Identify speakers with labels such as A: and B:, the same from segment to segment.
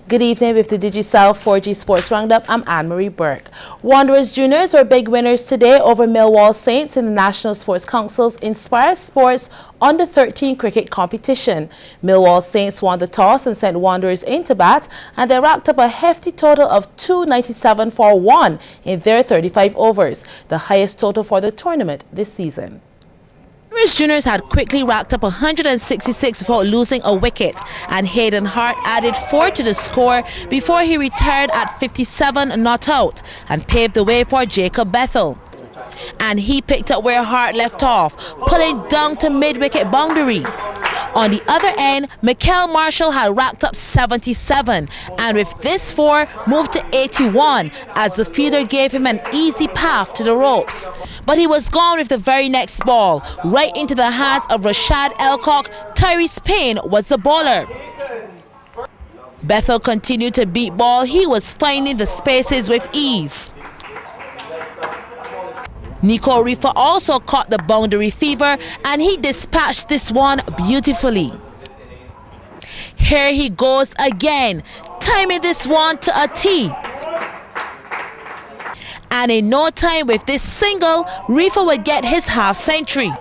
A: Good evening with the Digicel 4G Sports Roundup. I'm Anne-Marie Burke. Wanderers Juniors were big winners today over Millwall Saints in the National Sports Council's Inspire Sports Under-13 cricket competition. Millwall Saints won the toss and sent Wanderers into bat, and they racked up a hefty total of 297 for 1 in their 35 overs, the highest total for the tournament this season. Wanderers Juniors had quickly racked up 166 without losing a wicket, and Hayden Hart added 4 to the score before he retired at 57 not out and paved the way for Jacob Bethel. And he picked up where Hart left off, pulling down to mid-wicket boundary. On the other end, Mikel Marshall had racked up 77, and with this 4 moved to 81 as the fielder gave him an easy path to the ropes. But he was gone with the very next ball, right into the hands of Rashad Elcock. Tyrese Payne was the bowler. Bethel continued to beat ball. He was finding the spaces with ease. Nico Rifa also caught the boundary fever, and he dispatched this one beautifully. Here he goes again, timing this one to a T. And in no time with this single, Rifa would get his half century.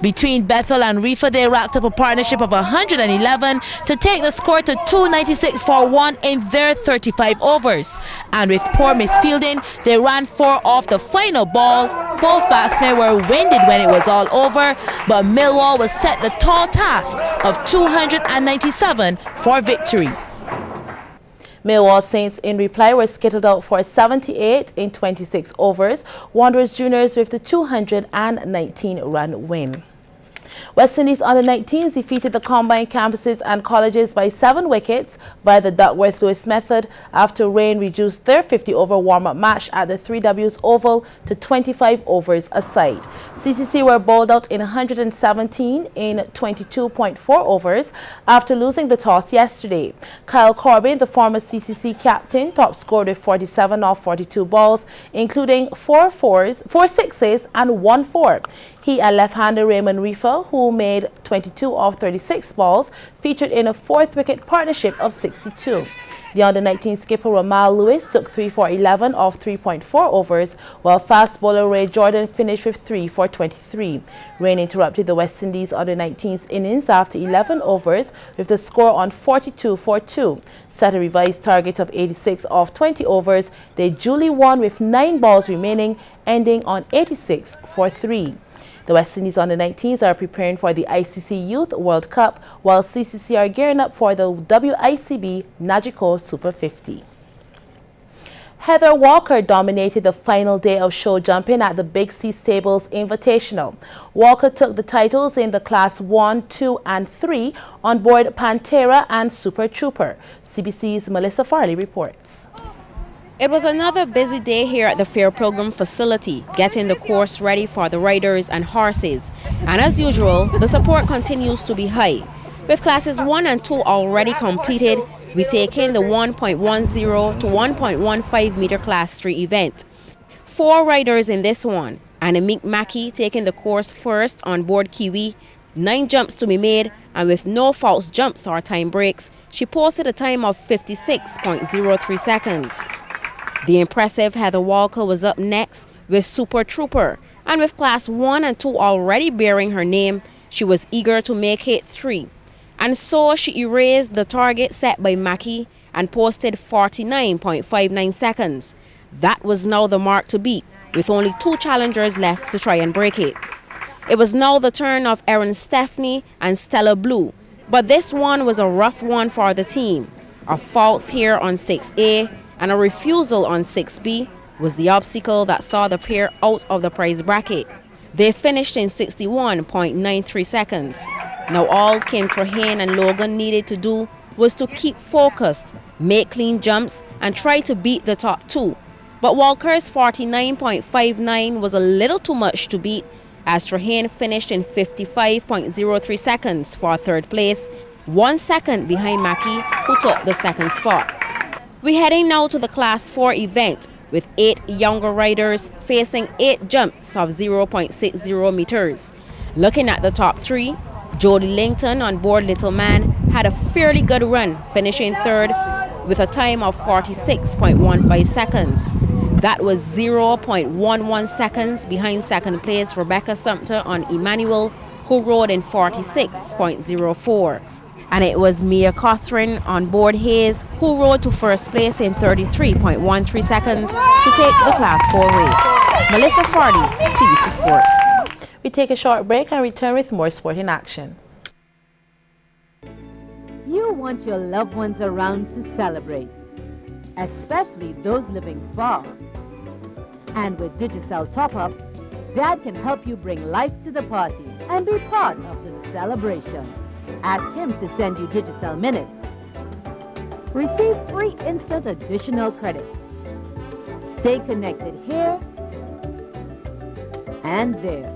A: Between Bethel and Rifa, they racked up a partnership of 111 to take the score to 296 for 1 in their 35 overs. And with poor misfielding, they ran 4 off the final ball. Both batsmen were winded when it was all over, but Millwall was set the tall task of 297 for victory. Millwall Saints in reply were skittled out for 78 in 26 overs. Wanderers Juniors with the 219-run win. West Indies under-19s defeated the combined campuses and colleges by 7 wickets via the Duckworth-Lewis method after rain reduced their 50-over warm-up match at the 3Ws Oval to 25 overs a side. CCC were bowled out in 117 in 22.4 overs after losing the toss yesterday. Kyle Corbin, the former CCC captain, top scored with 47 off 42 balls, including 4 sixes and 1 4. He and left-hander Raymond Rifa, who made 22 off 36 balls, featured in a 4th wicket partnership of 62. The under-19 skipper Ramal Lewis took 3 for 11 off 3.4 overs, while fast bowler Ray Jordan finished with 3 for 23. Rain interrupted the West Indies under-19's innings after 11 overs with the score on 42 for 2. Set a revised target of 86 off 20 overs. They duly won with 9 balls remaining, ending on 86 for 3. The West Indies under-19s are preparing for the ICC Youth World Cup, while CCC are gearing up for the WICB Nagico Super 50. Heather Walker dominated the final day of show jumping at the Big C Stables Invitational. Walker took the titles in the Class 1, 2 and 3 on board Pantera and Super Trooper. CBC's Melissa Farley reports.
B: It was another busy day here at the Fair Program facility, getting the course ready for the riders and horses. And as usual, the support continues to be high. With classes 1 and 2 already completed, we take in the 1.10 to 1.15 meter class 3 event. 4 riders in this one, and Amik Mackey taking the course first on board Kiwi, 9 jumps to be made, and with no false jumps or time breaks, she posted a time of 56.03 seconds. The impressive Heather Walker was up next with Super Trooper, and with Class 1 and 2 already bearing her name, she was eager to make it 3. And so she erased the target set by Mackey and posted 49.59 seconds. That was now the mark to beat, with only 2 challengers left to try and break it. It was now the turn of Erin Stephanie and Stella Blue, but this one was a rough one for the team. A false here on 6A and a refusal on 6B was the obstacle that saw the pair out of the prize bracket. They finished in 61.93 seconds. Now all Kim Trahane and Logan needed to do was to keep focused, make clean jumps, and try to beat the top 2. But Walker's 49.59 was a little too much to beat, as Trahane finished in 55.03 seconds for 3rd place, 1 second behind Mackey, who took the 2nd spot. We're heading now to the Class 4 event, with 8 younger riders facing 8 jumps of 0.60 meters. Looking at the top three, Jody Langton on board Little Man had a fairly good run, finishing third with a time of 46.15 seconds. That was 0.11 seconds behind second place Rebecca Sumter on Emmanuel, who rode in 46.04. And it was Mia Cothran on board Hayes, who rode to first place in 33.13 seconds to take the Class 4 race. Melissa Fardy, CBC Sports.
A: We take a short break and return with more sporting action.
C: You want your loved ones around to celebrate, especially those living far. And with Digicel Top-Up, Dad can help you bring life to the party and be part of the celebration. Ask him to send you Digicel Minutes. Receive free instant additional credit. Stay connected here and there.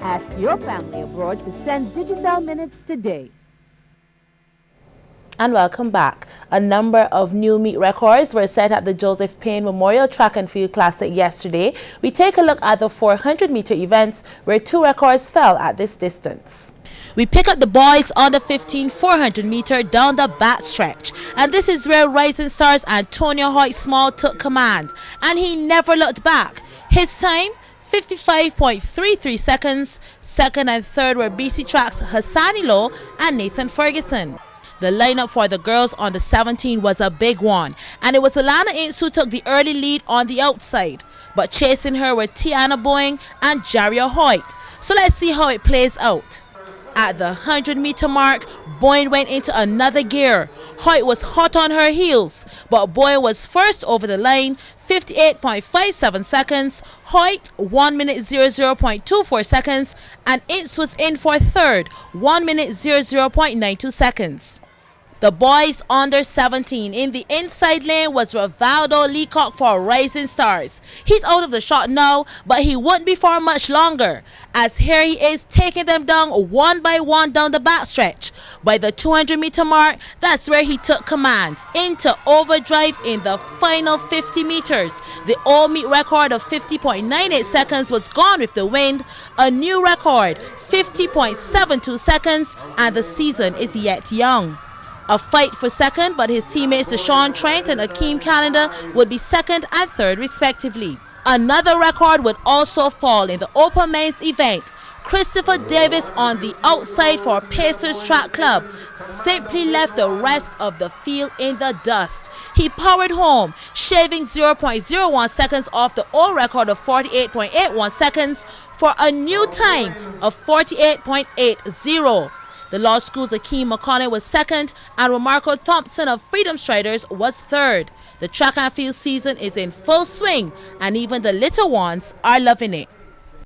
C: Ask your family abroad to send Digicel Minutes today.
A: And welcome back. A number of new meet records were set at the Joseph Payne Memorial Track and Field Classic yesterday. We take a look at the 400-meter events where 2 records fell at this distance. We pick up the boys on the 15 400-meter down the backstretch, and this is where Rising Stars Antonio Hoyt-Small took command, and he never looked back. His time, 55.33 seconds. Second and third were BC Track's Hassani Low and Nathan Ferguson. The lineup for the girls on the 17 was a big one, and it was Alana Ince who took the early lead on the outside, but chasing her were Tiana Boeing and Jaria Hoyt. So let's see how it plays out. At the 100-meter mark, Boyne went into another gear. Hoyt was hot on her heels, but Boyne was first over the line, 58.57 seconds. Hoyt, 1 minute 00.24 seconds, and Ince was in for third, 1 minute 00.92 seconds. The boys under 17 in the inside lane was Rivaldo Leacock for Rising Stars. He's out of the shot now, but he won't be for much longer, as here he is taking them down one by one down the backstretch. By the 200-meter mark, that's where he took command into overdrive in the final 50 meters. The old meet record of 50.98 seconds was gone with the wind. A new record, 50.72 seconds, and the season is yet young. A fight for second, but his teammates Deshaun Trent and Akeem Calendar would be second and third respectively. Another record would also fall in the open men's event. Christopher Davis on the outside for Pacers Track Club simply left the rest of the field in the dust. He powered home, shaving 0.01 seconds off the old record of 48.81 seconds for a new time of 48.80. The Law School's Akeem McConnell was second, and Romarco Thompson of Freedom Striders was third. The track and field season is in full swing, and even the little ones are loving it.